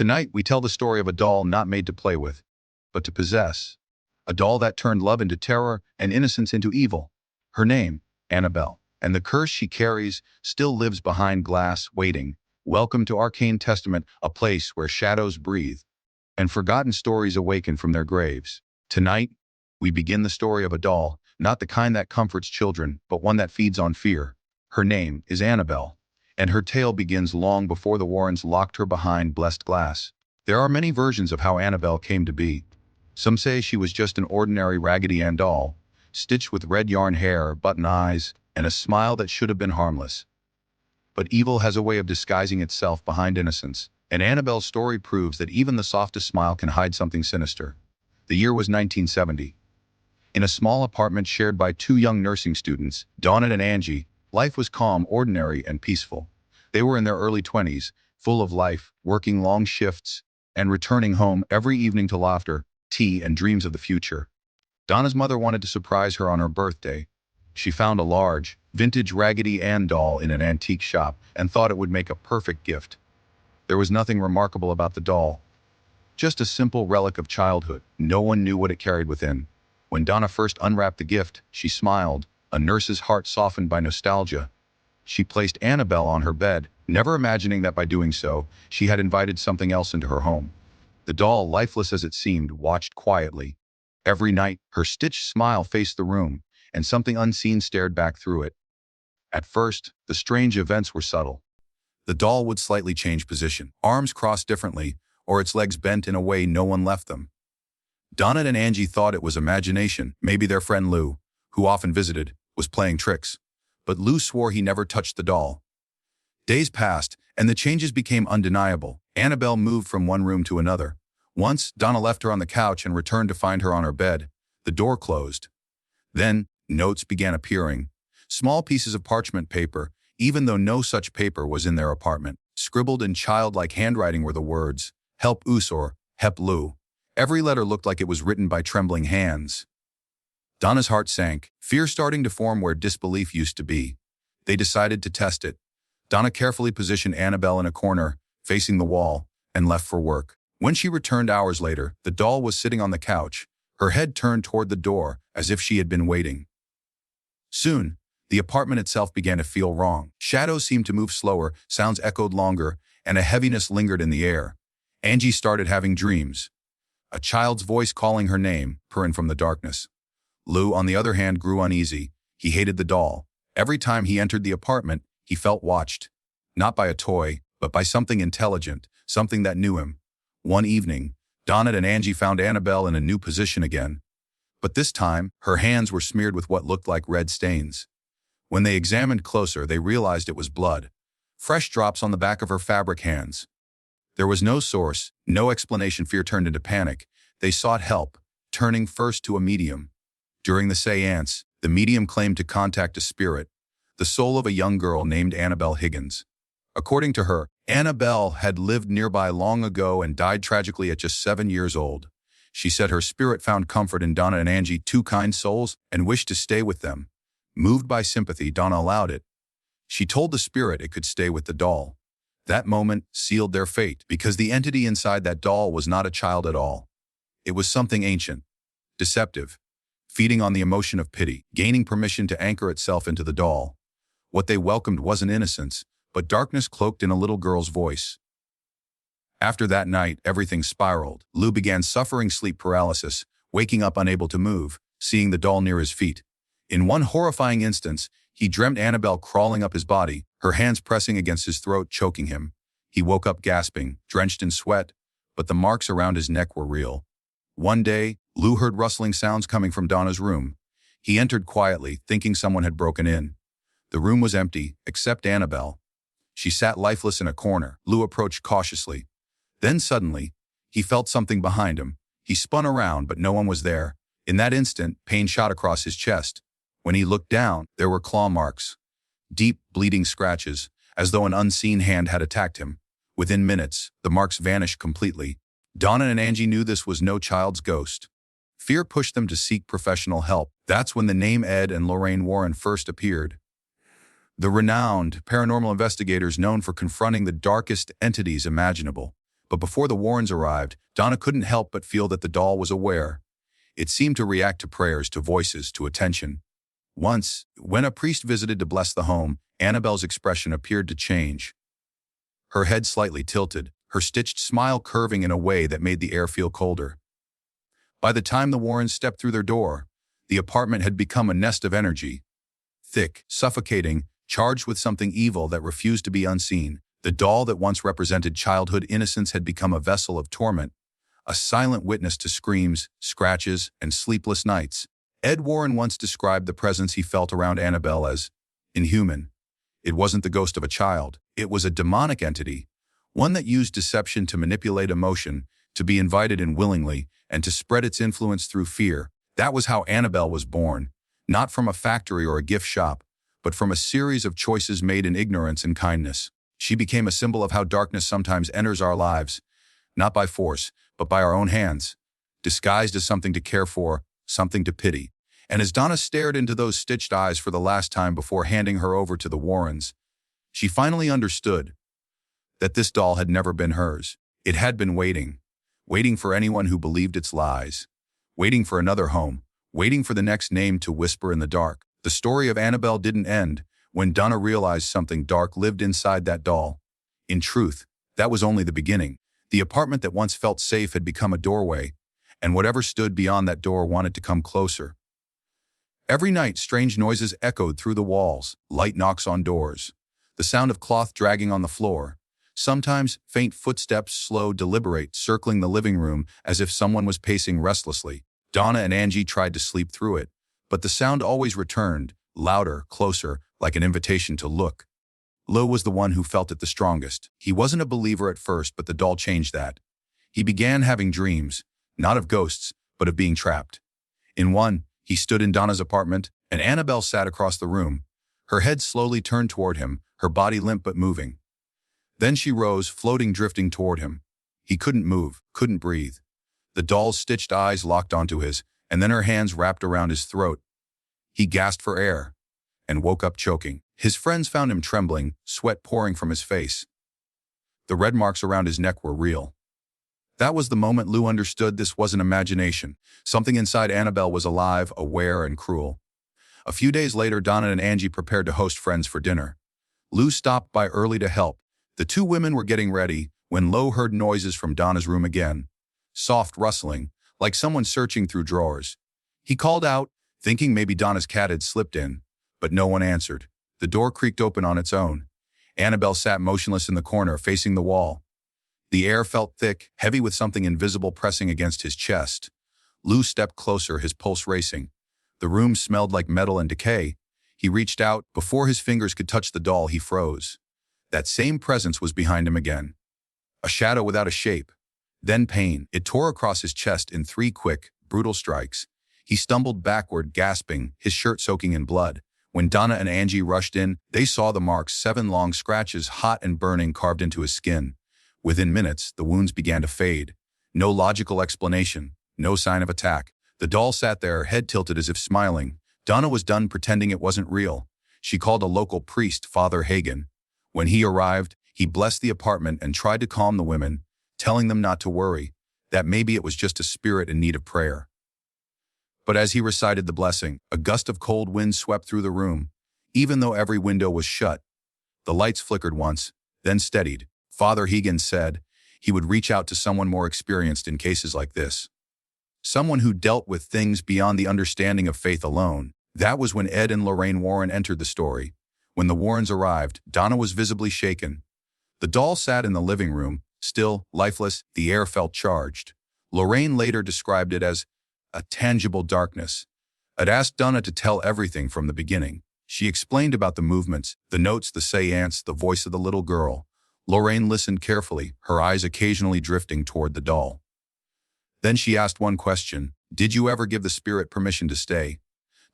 Tonight, we tell the story of a doll not made to play with, but to possess. A doll that turned love into terror and innocence into evil. Her name, Annabelle. And the curse she carries still lives behind glass, waiting. Welcome to Arcane Testament, a place where shadows breathe and forgotten stories awaken from their graves. Tonight, we begin the story of a doll, not the kind that comforts children, but one that feeds on fear. Her name is Annabelle, and her tale begins long before the Warrens locked her behind blessed glass. There are many versions of how Annabelle came to be. Some say she was just an ordinary Raggedy Ann doll, stitched with red yarn hair, button eyes, and a smile that should have been harmless. But evil has a way of disguising itself behind innocence, and Annabelle's story proves that even the softest smile can hide something sinister. The year was 1970. In a small apartment shared by two young nursing students, Donna and Angie, life was calm, ordinary, and peaceful. They were in their early 20s, full of life, working long shifts, and returning home every evening to laughter, tea, and dreams of the future. Donna's mother wanted to surprise her on her birthday. She found a large, vintage Raggedy Ann doll in an antique shop and thought it would make a perfect gift. There was nothing remarkable about the doll, just a simple relic of childhood. No one knew what it carried within. When Donna first unwrapped the gift, she smiled, a nurse's heart softened by nostalgia. She placed Annabelle on her bed, never imagining that by doing so, she had invited something else into her home. The doll, lifeless as it seemed, watched quietly. Every night, her stitched smile faced the room, and something unseen stared back through it. At first, the strange events were subtle. The doll would slightly change position, arms crossed differently, or its legs bent in a way no one left them. Donna and Angie thought it was imagination. Maybe their friend Lou, who often visited, was playing tricks. But Lou swore he never touched the doll. Days passed, and the changes became undeniable. Annabelle moved from one room to another. Once, Donna left her on the couch and returned to find her on her bed. The door closed. Then, notes began appearing. Small pieces of parchment paper, even though no such paper was in their apartment. Scribbled in childlike handwriting were the words, "Help Us" or "Hep Lou." Every letter looked like it was written by trembling hands. Donna's heart sank, fear starting to form where disbelief used to be. They decided to test it. Donna carefully positioned Annabelle in a corner, facing the wall, and left for work. When she returned hours later, the doll was sitting on the couch, her head turned toward the door, as if she had been waiting. Soon, the apartment itself began to feel wrong. Shadows seemed to move slower, sounds echoed longer, and a heaviness lingered in the air. Angie started having dreams. A child's voice calling her name, purring from the darkness. Lou, on the other hand, grew uneasy. He hated the doll. Every time he entered the apartment, he felt watched. Not by a toy, but by something intelligent, something that knew him. One evening, Donna and Angie found Annabelle in a new position again. But this time, her hands were smeared with what looked like red stains. When they examined closer, they realized it was blood. Fresh drops on the back of her fabric hands. There was no source, no explanation. Fear turned into panic. They sought help, turning first to a medium. During the séance, the medium claimed to contact a spirit, the soul of a young girl named Annabelle Higgins. According to her, Annabelle had lived nearby long ago and died tragically at just 7 years old. She said her spirit found comfort in Donna and Angie, two kind souls, and wished to stay with them. Moved by sympathy, Donna allowed it. She told the spirit it could stay with the doll. That moment sealed their fate, because the entity inside that doll was not a child at all. It was something ancient, deceptive, feeding on the emotion of pity, gaining permission to anchor itself into the doll. What they welcomed wasn't innocence, but darkness cloaked in a little girl's voice. After that night, everything spiraled. Lou began suffering sleep paralysis, waking up unable to move, seeing the doll near his feet. In one horrifying instance, he dreamt Annabelle crawling up his body, her hands pressing against his throat, choking him. He woke up gasping, drenched in sweat, but the marks around his neck were real. One day, Lou heard rustling sounds coming from Donna's room. He entered quietly, thinking someone had broken in. The room was empty, except Annabelle. She sat lifeless in a corner. Lou approached cautiously. Then suddenly, he felt something behind him. He spun around, but no one was there. In that instant, pain shot across his chest. When he looked down, there were claw marks. Deep, bleeding scratches, as though an unseen hand had attacked him. Within minutes, the marks vanished completely. Donna and Angie knew this was no child's ghost. Fear pushed them to seek professional help. That's when the name Ed and Lorraine Warren first appeared. The renowned paranormal investigators known for confronting the darkest entities imaginable. But before the Warrens arrived, Donna couldn't help but feel that the doll was aware. It seemed to react to prayers, to voices, to attention. Once, when a priest visited to bless the home, Annabelle's expression appeared to change. Her head slightly tilted, her stitched smile curving in a way that made the air feel colder. By the time the Warrens stepped through their door, the apartment had become a nest of energy. Thick, suffocating, charged with something evil that refused to be unseen. The doll that once represented childhood innocence had become a vessel of torment, a silent witness to screams, scratches, and sleepless nights. Ed Warren once described the presence he felt around Annabelle as inhuman. It wasn't the ghost of a child. It was a demonic entity, one that used deception to manipulate emotion, to be invited in willingly, and to spread its influence through fear. That was how Annabelle was born, not from a factory or a gift shop, but from a series of choices made in ignorance and kindness. She became a symbol of how darkness sometimes enters our lives, not by force, but by our own hands, disguised as something to care for, something to pity. And as Donna stared into those stitched eyes for the last time before handing her over to the Warrens, she finally understood that this doll had never been hers. It had been waiting for anyone who believed its lies, waiting for another home, waiting for the next name to whisper in the dark. The story of Annabelle didn't end when Donna realized something dark lived inside that doll. In truth, that was only the beginning. The apartment that once felt safe had become a doorway, and whatever stood beyond that door wanted to come closer. Every night, strange noises echoed through the walls, light knocks on doors, the sound of cloth dragging on the floor. Sometimes, faint footsteps, slow, deliberate, circling the living room as if someone was pacing restlessly. Donna and Angie tried to sleep through it, but the sound always returned, louder, closer, like an invitation to look. Lou was the one who felt it the strongest. He wasn't a believer at first, but the doll changed that. He began having dreams, not of ghosts, but of being trapped. In one, he stood in Donna's apartment, and Annabelle sat across the room. Her head slowly turned toward him, her body limp but moving. Then she rose, floating, drifting toward him. He couldn't move, couldn't breathe. The doll's stitched eyes locked onto his, and then her hands wrapped around his throat. He gasped for air and woke up choking. His friends found him trembling, sweat pouring from his face. The red marks around his neck were real. That was the moment Lou understood this wasn't imagination. Something inside Annabelle was alive, aware, and cruel. A few days later, Donna and Angie prepared to host friends for dinner. Lou stopped by early to help. The two women were getting ready when Lou heard noises from Donna's room again. Soft rustling, like someone searching through drawers. He called out, thinking maybe Donna's cat had slipped in, but no one answered. The door creaked open on its own. Annabelle sat motionless in the corner, facing the wall. The air felt thick, heavy with something invisible pressing against his chest. Lou stepped closer, his pulse racing. The room smelled like metal and decay. He reached out. Before his fingers could touch the doll, he froze. That same presence was behind him again. A shadow without a shape. Then pain. It tore across his chest in 3 quick, brutal strikes. He stumbled backward, gasping, his shirt soaking in blood. When Donna and Angie rushed in, they saw the marks, 7 long scratches, hot and burning, carved into his skin. Within minutes, the wounds began to fade. No logical explanation, no sign of attack. The doll sat there, head tilted as if smiling. Donna was done pretending it wasn't real. She called a local priest, Father Hagen. When he arrived, he blessed the apartment and tried to calm the women, telling them not to worry, that maybe it was just a spirit in need of prayer. But as he recited the blessing, a gust of cold wind swept through the room. Even though every window was shut, the lights flickered once, then steadied. Father Hagen said he would reach out to someone more experienced in cases like this. Someone who dealt with things beyond the understanding of faith alone. That was when Ed and Lorraine Warren entered the story. When the Warrens arrived, Donna was visibly shaken. The doll sat in the living room, still, lifeless. The air felt charged. Lorraine later described it as a tangible darkness. Ed asked Donna to tell everything from the beginning. She explained about the movements, the notes, the seance, the voice of the little girl. Lorraine listened carefully, her eyes occasionally drifting toward the doll. Then she asked one question: did you ever give the spirit permission to stay?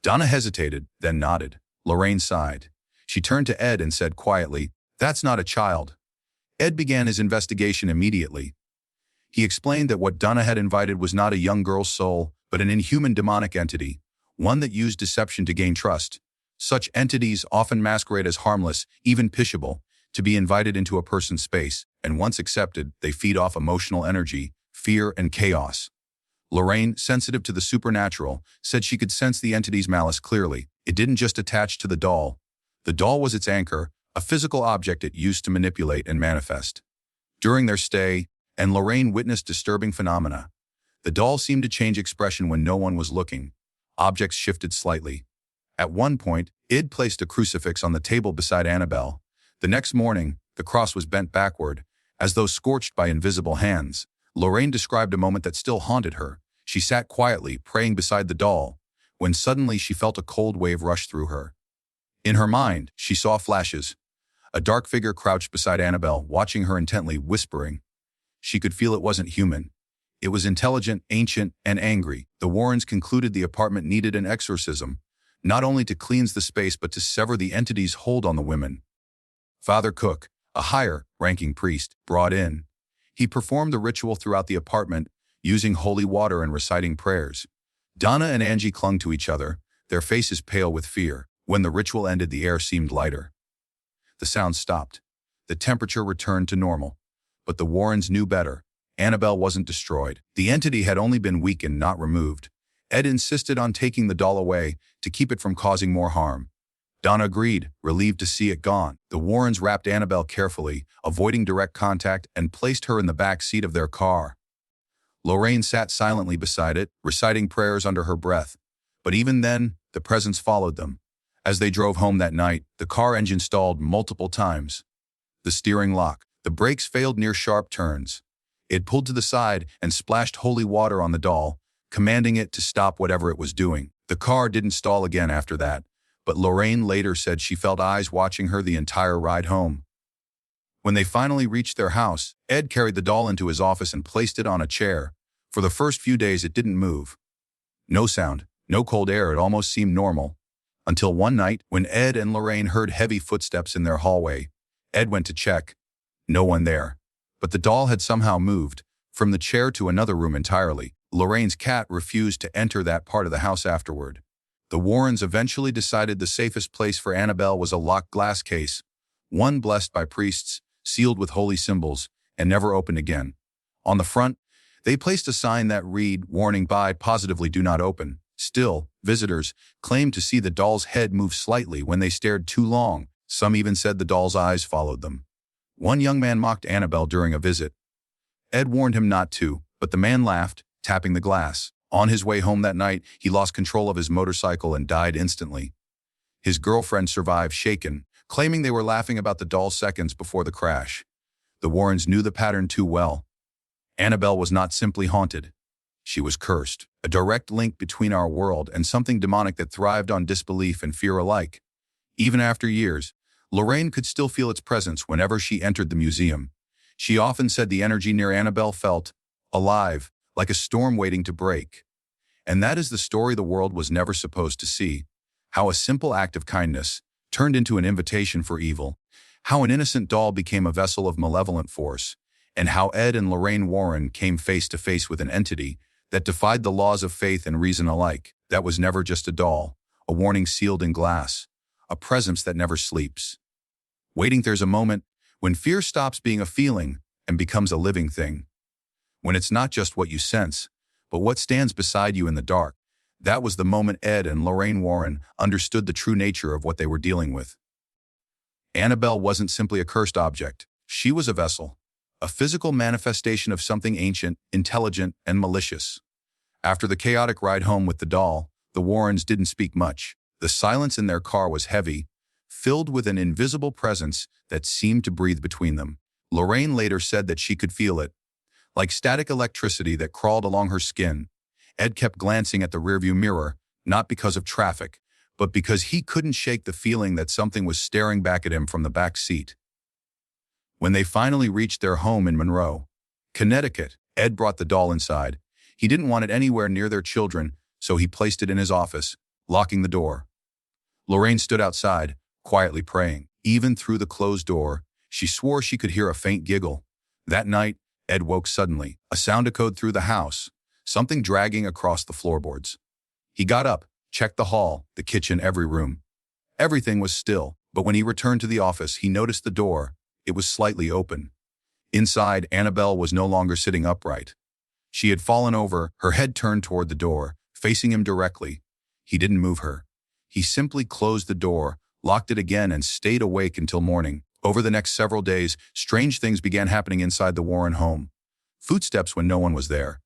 Donna hesitated, then nodded. Lorraine sighed. She turned to Ed and said quietly, "That's not a child." Ed began his investigation immediately. He explained that what Donna had invited was not a young girl's soul, but an inhuman demonic entity, one that used deception to gain trust. Such entities often masquerade as harmless, even pitiable, to be invited into a person's space, and once accepted, they feed off emotional energy, fear, and chaos. Lorraine, sensitive to the supernatural, said she could sense the entity's malice clearly. It didn't just attach to the doll. The doll was its anchor, a physical object it used to manipulate and manifest. During their stay, and Lorraine witnessed disturbing phenomena. The doll seemed to change expression when no one was looking. Objects shifted slightly. At one point, Id placed a crucifix on the table beside Annabelle. The next morning, the cross was bent backward, as though scorched by invisible hands. Lorraine described a moment that still haunted her. She sat quietly, praying beside the doll, when suddenly she felt a cold wave rush through her. In her mind, she saw flashes. A dark figure crouched beside Annabelle, watching her intently, whispering. She could feel it wasn't human. It was intelligent, ancient, and angry. The Warrens concluded the apartment needed an exorcism, not only to cleanse the space but to sever the entity's hold on the women. Father Cook, a higher-ranking priest, brought in. He performed the ritual throughout the apartment, using holy water and reciting prayers. Donna and Angie clung to each other, their faces pale with fear. When the ritual ended, the air seemed lighter. The sound stopped. The temperature returned to normal. But the Warrens knew better. Annabelle wasn't destroyed. The entity had only been weakened, not removed. Ed insisted on taking the doll away to keep it from causing more harm. Donna agreed, relieved to see it gone. The Warrens wrapped Annabelle carefully, avoiding direct contact, and placed her in the back seat of their car. Lorraine sat silently beside it, reciting prayers under her breath. But even then, the presence followed them. As they drove home that night, the car engine stalled multiple times. The steering lock, the brakes failed near sharp turns. It pulled to the side and splashed holy water on the doll, commanding it to stop whatever it was doing. The car didn't stall again after that, but Lorraine later said she felt eyes watching her the entire ride home. When they finally reached their house, Ed carried the doll into his office and placed it on a chair. For the first few days, it didn't move. No sound, no cold air, it almost seemed normal. Until one night, when Ed and Lorraine heard heavy footsteps in their hallway. Ed went to check. No one there. But the doll had somehow moved, from the chair to another room entirely. Lorraine's cat refused to enter that part of the house afterward. The Warrens eventually decided the safest place for Annabelle was a locked glass case, one blessed by priests, sealed with holy symbols, and never opened again. On the front, they placed a sign that read, "Warning by, positively do not open." Still, visitors claimed to see the doll's head move slightly when they stared too long. Some even said the doll's eyes followed them. One young man mocked Annabelle during a visit. Ed warned him not to, but the man laughed, tapping the glass. On his way home that night, he lost control of his motorcycle and died instantly. His girlfriend survived, shaken, claiming they were laughing about the doll seconds before the crash. The Warrens knew the pattern too well. Annabelle was not simply haunted. She was cursed, a direct link between our world and something demonic that thrived on disbelief and fear alike. Even after years, Lorraine could still feel its presence whenever she entered the museum. She often said the energy near Annabelle felt alive, like a storm waiting to break. And that is the story the world was never supposed to see. How a simple act of kindness turned into an invitation for evil. How an innocent doll became a vessel of malevolent force. And how Ed and Lorraine Warren came face to face with an entity that defied the laws of faith and reason alike. That was never just a doll, a warning sealed in glass, a presence that never sleeps. Waiting, there's a moment when fear stops being a feeling and becomes a living thing. When it's not just what you sense, but what stands beside you in the dark. That was the moment Ed and Lorraine Warren understood the true nature of what they were dealing with. Annabelle wasn't simply a cursed object. She was a vessel, a physical manifestation of something ancient, intelligent, and malicious. After the chaotic ride home with the doll, the Warrens didn't speak much. The silence in their car was heavy, filled with an invisible presence that seemed to breathe between them. Lorraine later said that she could feel it, like static electricity that crawled along her skin. Ed kept glancing at the rearview mirror, not because of traffic, but because he couldn't shake the feeling that something was staring back at him from the back seat. When they finally reached their home in Monroe, Connecticut, Ed brought the doll inside. He didn't want it anywhere near their children, so he placed it in his office, locking the door. Lorraine stood outside, quietly praying. Even through the closed door, she swore she could hear a faint giggle. That night, Ed woke suddenly. A sound echoed through the house, something dragging across the floorboards. He got up, checked the hall, the kitchen, every room. Everything was still, but when he returned to the office, he noticed the door. It was slightly open. Inside, Annabelle was no longer sitting upright. She had fallen over, her head turned toward the door, facing him directly. He didn't move her. He simply closed the door, locked it again, and stayed awake until morning. Over the next several days, strange things began happening inside the Warren home. Footsteps when no one was there.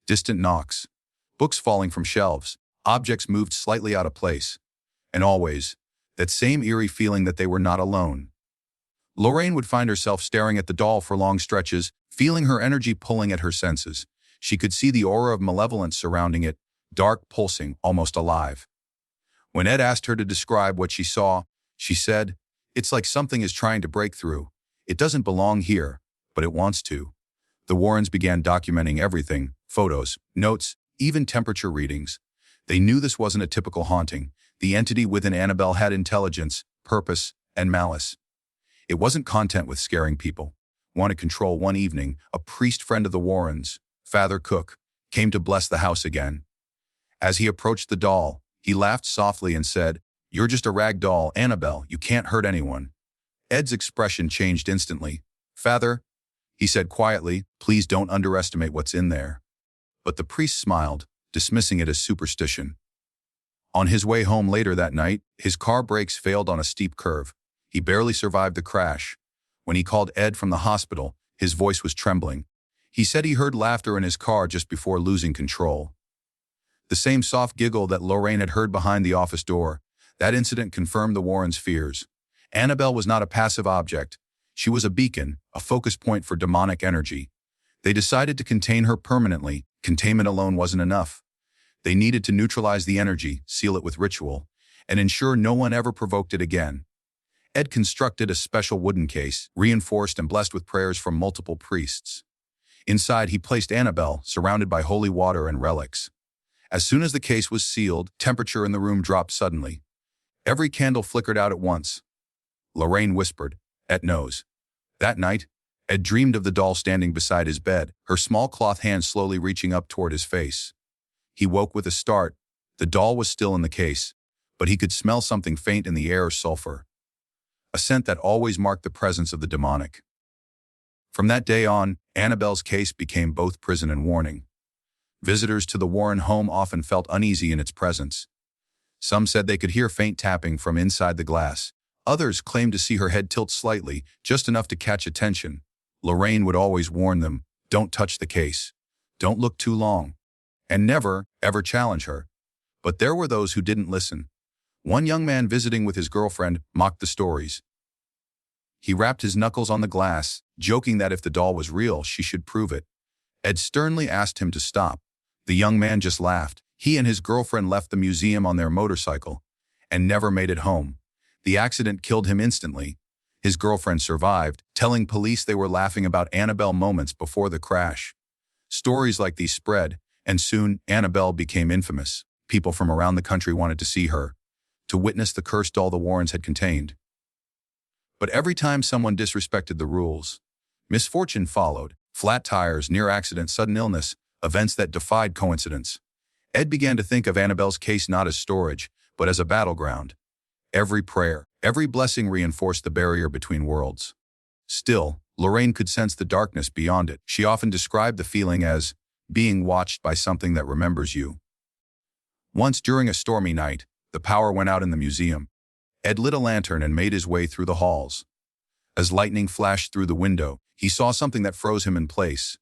Distant knocks. Books falling from shelves. Objects moved slightly out of place. And always, that same eerie feeling that they were not alone. Lorraine would find herself staring at the doll for long stretches, feeling her energy pulling at her senses. She could see the aura of malevolence surrounding it, dark, pulsing, almost alive. When Ed asked her to describe what she saw, she said, "It's like something is trying to break through. It doesn't belong here, but it wants to." The Warrens began documenting everything, photos, notes, even temperature readings. They knew this wasn't a typical haunting. The entity within Annabelle had intelligence, purpose, and malice. It wasn't content with scaring people. Wanted control. One evening, a priest friend of the Warrens, Father Cook, came to bless the house again. As he approached the doll, he laughed softly and said, "You're just a rag doll, Annabelle. You can't hurt anyone." Ed's expression changed instantly. "Father," he said quietly, "please don't underestimate what's in there." But the priest smiled, dismissing it as superstition. On his way home later that night, his car brakes failed on a steep curve. He barely survived the crash. When he called Ed from the hospital, his voice was trembling. He said he heard laughter in his car just before losing control. The same soft giggle that Lorraine had heard behind the office door. That incident confirmed the Warrens' fears. Annabelle was not a passive object. She was a beacon, a focus point for demonic energy. They decided to contain her permanently. Containment alone wasn't enough. They needed to neutralize the energy, seal it with ritual, and ensure no one ever provoked it again. Ed constructed a special wooden case, reinforced and blessed with prayers from multiple priests. Inside, he placed Annabelle, surrounded by holy water and relics. As soon as the case was sealed, temperature in the room dropped suddenly. Every candle flickered out at once. Lorraine whispered, "Ed knows." That night, Ed dreamed of the doll standing beside his bed, her small cloth hand slowly reaching up toward his face. He woke with a start. The doll was still in the case, but he could smell something faint in the air, sulfur. A scent that always marked the presence of the demonic. From that day on, Annabelle's case became both prison and warning. Visitors to the Warren home often felt uneasy in its presence. Some said they could hear faint tapping from inside the glass. Others claimed to see her head tilt slightly, just enough to catch attention. Lorraine would always warn them, "Don't touch the case. Don't look too long." And never, ever challenge her. But there were those who didn't listen. One young man visiting with his girlfriend mocked the stories. He rapped his knuckles on the glass, joking that if the doll was real, she should prove it. Ed sternly asked him to stop. The young man just laughed. He and his girlfriend left the museum on their motorcycle and never made it home. The accident killed him instantly. His girlfriend survived, telling police they were laughing about Annabelle moments before the crash. Stories like these spread, and soon Annabelle became infamous. People from around the country wanted to see her, to witness the cursed doll the Warrens had contained. But every time someone disrespected the rules, misfortune followed. Flat tires, near accident, sudden illness, events that defied coincidence. Ed began to think of Annabelle's case not as storage, but as a battleground. Every prayer, every blessing reinforced the barrier between worlds. Still, Lorraine could sense the darkness beyond it. She often described the feeling as being watched by something that remembers you. Once during a stormy night, the power went out in the museum. Ed lit a lantern and made his way through the halls. As lightning flashed through the window, he saw something that froze him in place.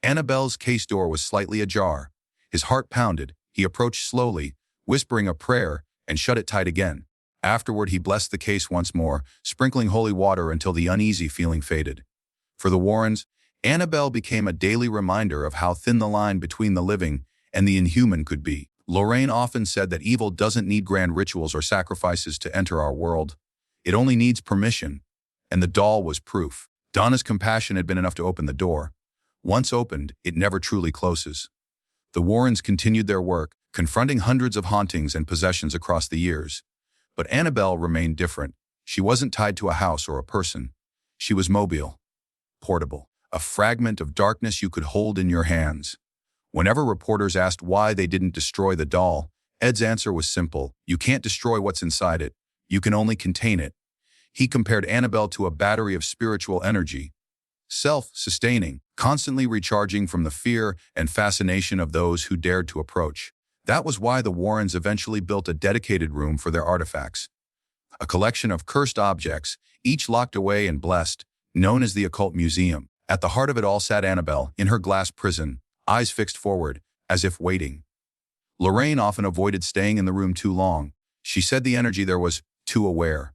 Annabelle's case door was slightly ajar. His heart pounded. He approached slowly, whispering a prayer, and shut it tight again. Afterward, he blessed the case once more, sprinkling holy water until the uneasy feeling faded. For the Warrens, Annabelle became a daily reminder of how thin the line between the living and the inhuman could be. Lorraine often said that evil doesn't need grand rituals or sacrifices to enter our world. It only needs permission. And the doll was proof. Donna's compassion had been enough to open the door. Once opened, it never truly closes. The Warrens continued their work, confronting hundreds of hauntings and possessions across the years. But Annabelle remained different. She wasn't tied to a house or a person. She was mobile, portable, a fragment of darkness you could hold in your hands. Whenever reporters asked why they didn't destroy the doll, Ed's answer was simple: you can't destroy what's inside it. You can only contain it. He compared Annabelle to a battery of spiritual energy. self-sustaining, constantly recharging from the fear and fascination of those who dared to approach. That was why the Warrens eventually built a dedicated room for their artifacts, a collection of cursed objects, each locked away and blessed, known as the Occult Museum. At the heart of it all sat Annabelle, in her glass prison, eyes fixed forward, as if waiting. Lorraine often avoided staying in the room too long. She said the energy there was too aware.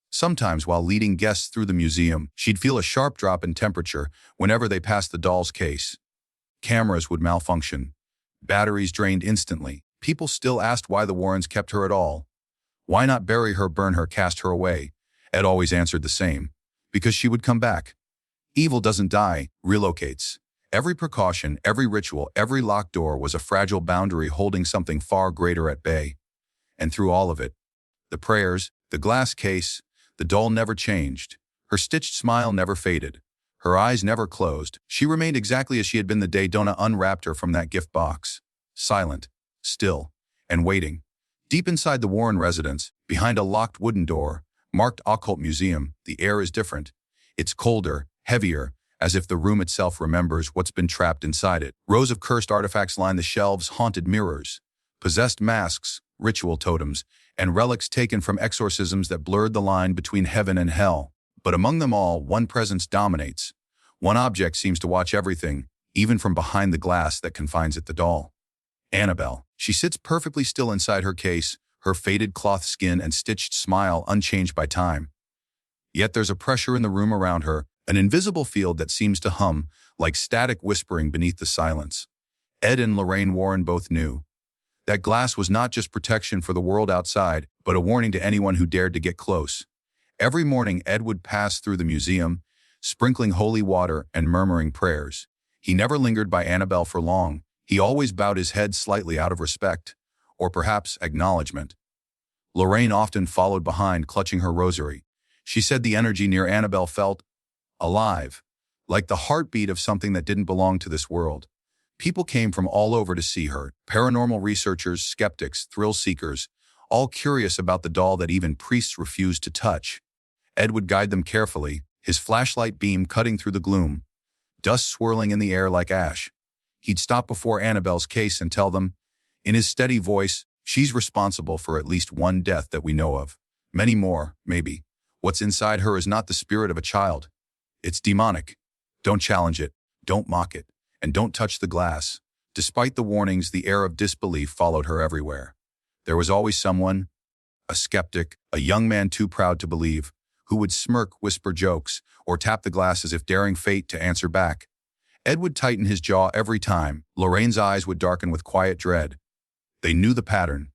Sometimes, while leading guests through the museum, she'd feel a sharp drop in temperature whenever they passed the doll's case. Cameras would malfunction. Batteries drained instantly. People still asked why the Warrens kept her at all. Why not bury her, burn her, cast her away? Ed always answered the same. Because she would come back. Evil doesn't die, relocates. Every precaution, every ritual, every locked door was a fragile boundary holding something far greater at bay. And through all of it, the prayers, the glass case, the doll never changed. Her stitched smile never faded. Her eyes never closed. She remained exactly as she had been the day Donna unwrapped her from that gift box. Silent, still, and waiting. Deep inside the Warren residence, behind a locked wooden door, marked Occult Museum, the air is different. It's colder, heavier, as if the room itself remembers what's been trapped inside it. Rows of cursed artifacts line the shelves, haunted mirrors, possessed masks, ritual totems, and relics taken from exorcisms that blurred the line between heaven and hell. But among them all, one presence dominates. One object seems to watch everything, even from behind the glass that confines it, the doll. Annabelle. She sits perfectly still inside her case, her faded cloth skin and stitched smile unchanged by time. Yet there's a pressure in the room around her, an invisible field that seems to hum, like static whispering beneath the silence. Ed and Lorraine Warren both knew. That glass was not just protection for the world outside, but a warning to anyone who dared to get close. Every morning, Ed would pass through the museum, sprinkling holy water and murmuring prayers. He never lingered by Annabelle for long. He always bowed his head slightly out of respect, or perhaps acknowledgement. Lorraine often followed behind, clutching her rosary. She said the energy near Annabelle felt alive, like the heartbeat of something that didn't belong to this world. People came from all over to see her, paranormal researchers, skeptics, thrill seekers, all curious about the doll that even priests refused to touch. Ed would guide them carefully, his flashlight beam cutting through the gloom, dust swirling in the air like ash. He'd stop before Annabelle's case and tell them, in his steady voice, she's responsible for at least one death that we know of. Many more, maybe. What's inside her is not the spirit of a child. It's demonic. Don't challenge it, don't mock it, and don't touch the glass. Despite the warnings, the air of disbelief followed her everywhere. There was always someone, a skeptic, a young man too proud to believe, who would smirk, whisper jokes, or tap the glass as if daring fate to answer back. Ed would tighten his jaw every time. Lorraine's eyes would darken with quiet dread. They knew the pattern.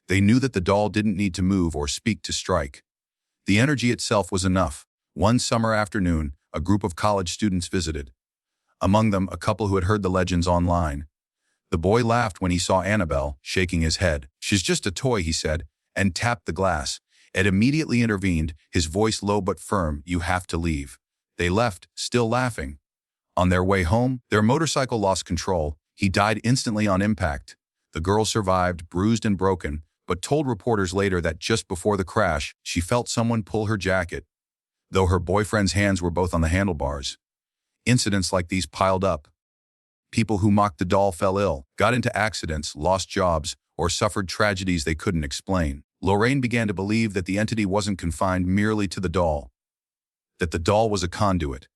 They knew that the doll didn't need to move or speak to strike. The energy itself was enough. One summer afternoon, a group of college students visited. Among them, a couple who had heard the legends online. The boy laughed when he saw Annabelle, shaking his head. She's just a toy, he said, and tapped the glass. Ed immediately intervened, his voice low but firm. You have to leave. They left, still laughing. On their way home, their motorcycle lost control. He died instantly on impact. The girl survived, bruised and broken, but told reporters later that just before the crash, she felt someone pull her jacket, though her boyfriend's hands were both on the handlebars. Incidents like these piled up. People who mocked the doll fell ill, got into accidents, lost jobs, or suffered tragedies they couldn't explain. Lorraine began to believe that the entity wasn't confined merely to the doll, that the doll was a conduit,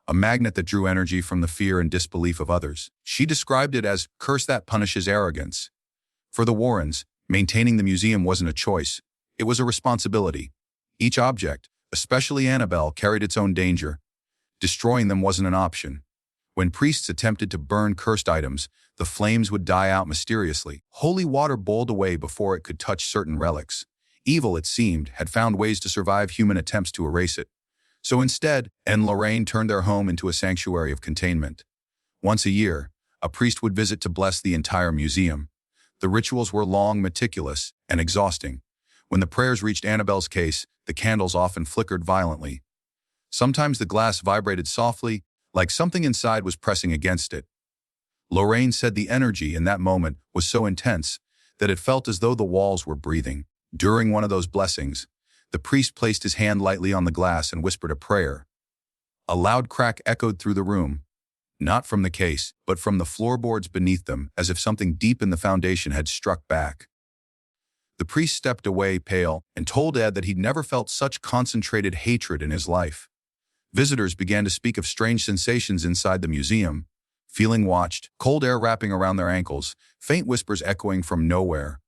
a magnet that drew energy from the fear and disbelief of others. She described it as curse that punishes arrogance. For the Warrens, maintaining the museum wasn't a choice, it was a responsibility. Each object, especially Annabelle, carried its own danger. Destroying them wasn't an option. When priests attempted to burn cursed items, the flames would die out mysteriously. Holy water boiled away before it could touch certain relics. Evil, it seemed, had found ways to survive human attempts to erase it. So instead, Ed and Lorraine turned their home into a sanctuary of containment. Once a year, a priest would visit to bless the entire museum. The rituals were long, meticulous, and exhausting. When the prayers reached Annabelle's case, the candles often flickered violently. Sometimes the glass vibrated softly, like something inside was pressing against it. Lorraine said the energy in that moment was so intense that it felt as though the walls were breathing. During one of those blessings, the priest placed his hand lightly on the glass and whispered a prayer. A loud crack echoed through the room, not from the case, but from the floorboards beneath them, as if something deep in the foundation had struck back. The priest stepped away, pale, and told Ed that he'd never felt such concentrated hatred in his life. Visitors began to speak of strange sensations inside the museum, feeling watched, cold air wrapping around their ankles, faint whispers echoing from nowhere.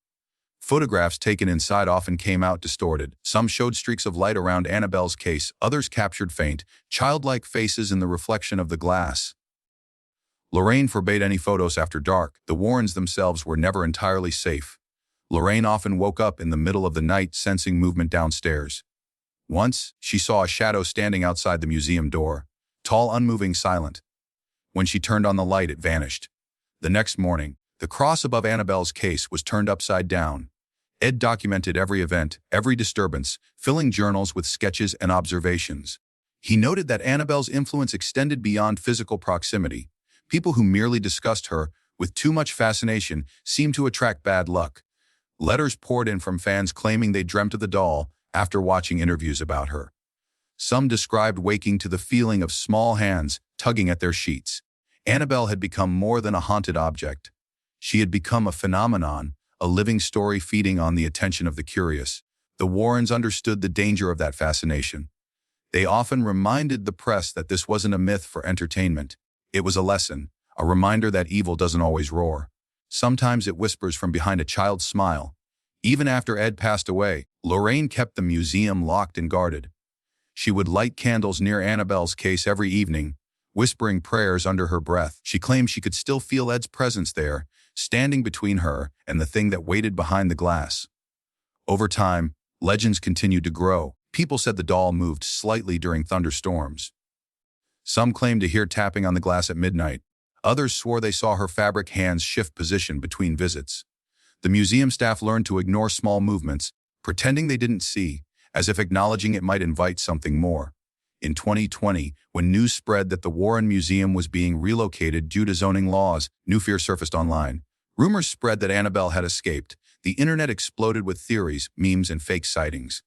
Photographs taken inside often came out distorted. Some showed streaks of light around Annabelle's case, others captured faint, childlike faces in the reflection of the glass. Lorraine forbade any photos after dark. The Warrens themselves were never entirely safe. Lorraine often woke up in the middle of the night sensing movement downstairs. Once, she saw a shadow standing outside the museum door, tall, unmoving, silent. When she turned on the light, it vanished. The next morning, the cross above Annabelle's case was turned upside down. Ed documented every event, every disturbance, filling journals with sketches and observations. He noted that Annabelle's influence extended beyond physical proximity. People who merely discussed her with too much fascination seemed to attract bad luck. Letters poured in from fans claiming they dreamt of the doll after watching interviews about her. Some described waking to the feeling of small hands tugging at their sheets. Annabelle had become more than a haunted object. She had become a phenomenon, a living story feeding on the attention of the curious. The Warrens understood the danger of that fascination. They often reminded the press that this wasn't a myth for entertainment. It was a lesson, a reminder that evil doesn't always roar. Sometimes it whispers from behind a child's smile. Even after Ed passed away, Lorraine kept the museum locked and guarded. She would light candles near Annabelle's case every evening, whispering prayers under her breath. She claimed she could still feel Ed's presence there, standing between her and the thing that waited behind the glass. Over time, legends continued to grow. People said the doll moved slightly during thunderstorms. Some claimed to hear tapping on the glass at midnight. Others swore they saw her fabric hands shift position between visits. The museum staff learned to ignore small movements, pretending they didn't see, as if acknowledging it might invite something more. In 2020, when news spread that the Warren Museum was being relocated due to zoning laws, new fear surfaced online. Rumors spread that Annabelle had escaped. The internet exploded with theories, memes, and fake sightings.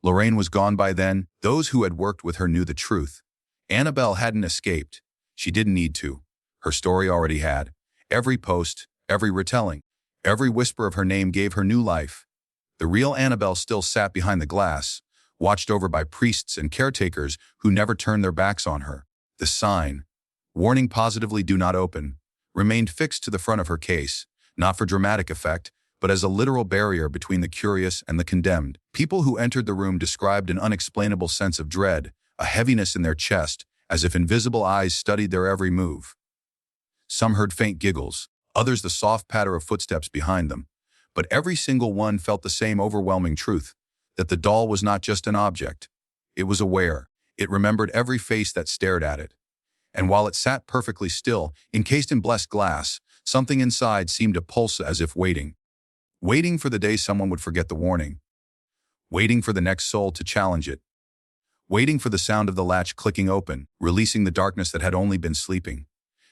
Lorraine was gone by then. Those who had worked with her knew the truth. Annabelle hadn't escaped. She didn't need to. Her story already had. Every post, every retelling, every whisper of her name gave her new life. The real Annabelle still sat behind the glass, watched over by priests and caretakers who never turned their backs on her. The sign, warning positively do not open, remained fixed to the front of her case, not for dramatic effect, but as a literal barrier between the curious and the condemned. People who entered the room described an unexplainable sense of dread, a heaviness in their chest, as if invisible eyes studied their every move. Some heard faint giggles, others the soft patter of footsteps behind them, but every single one felt the same overwhelming truth, that the doll was not just an object. It was aware. It remembered every face that stared at it. And while it sat perfectly still, encased in blessed glass, something inside seemed to pulse as if waiting. Waiting for the day someone would forget the warning. Waiting for the next soul to challenge it. Waiting for the sound of the latch clicking open, releasing the darkness that had only been sleeping.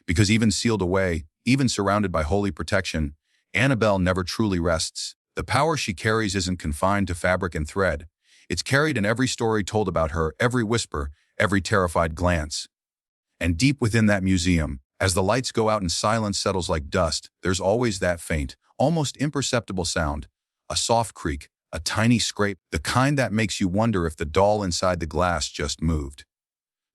Because even sealed away, even surrounded by holy protection, Annabelle never truly rests. The power she carries isn't confined to fabric and thread. It's carried in every story told about her, every whisper, every terrified glance. And deep within that museum, as the lights go out and silence settles like dust, there's always that faint, almost imperceptible sound, a soft creak, a tiny scrape, the kind that makes you wonder if the doll inside the glass just moved.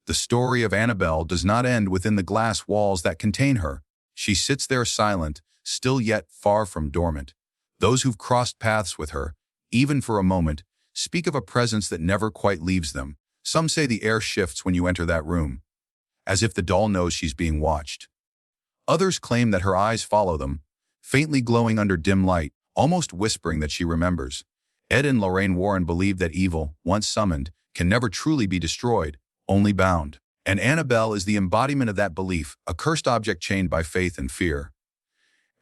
The story of Annabelle does not end within the glass walls that contain her. She sits there silent, still yet far from dormant. Those who've crossed paths with her, even for a moment, speak of a presence that never quite leaves them. Some say the air shifts when you enter that room, as if the doll knows she's being watched. Others claim that her eyes follow them, faintly glowing under dim light, almost whispering that she remembers. Ed and Lorraine Warren believe that evil, once summoned, can never truly be destroyed, only bound. And Annabelle is the embodiment of that belief, a cursed object chained by faith and fear.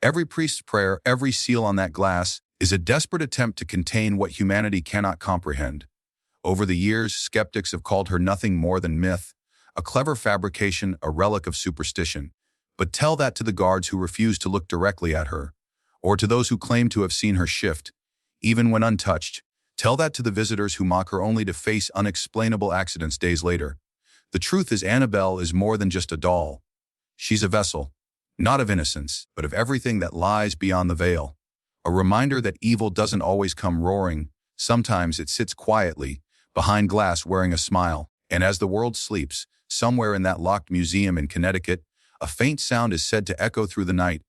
Every priest's prayer, every seal on that glass, is a desperate attempt to contain what humanity cannot comprehend. Over the years, skeptics have called her nothing more than myth, a clever fabrication, a relic of superstition. But tell that to the guards who refuse to look directly at her, or to those who claim to have seen her shift, even when untouched. Tell that to the visitors who mock her only to face unexplainable accidents days later. The truth is Annabelle is more than just a doll. She's a vessel, not of innocence, but of everything that lies beyond the veil. A reminder that evil doesn't always come roaring. Sometimes it sits quietly, behind glass wearing a smile. And as the world sleeps, somewhere in that locked museum in Connecticut, a faint sound is said to echo through the night.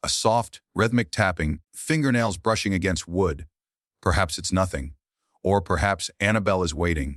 A soft, rhythmic tapping, fingernails brushing against wood. Perhaps it's nothing. Or perhaps Annabelle is waiting,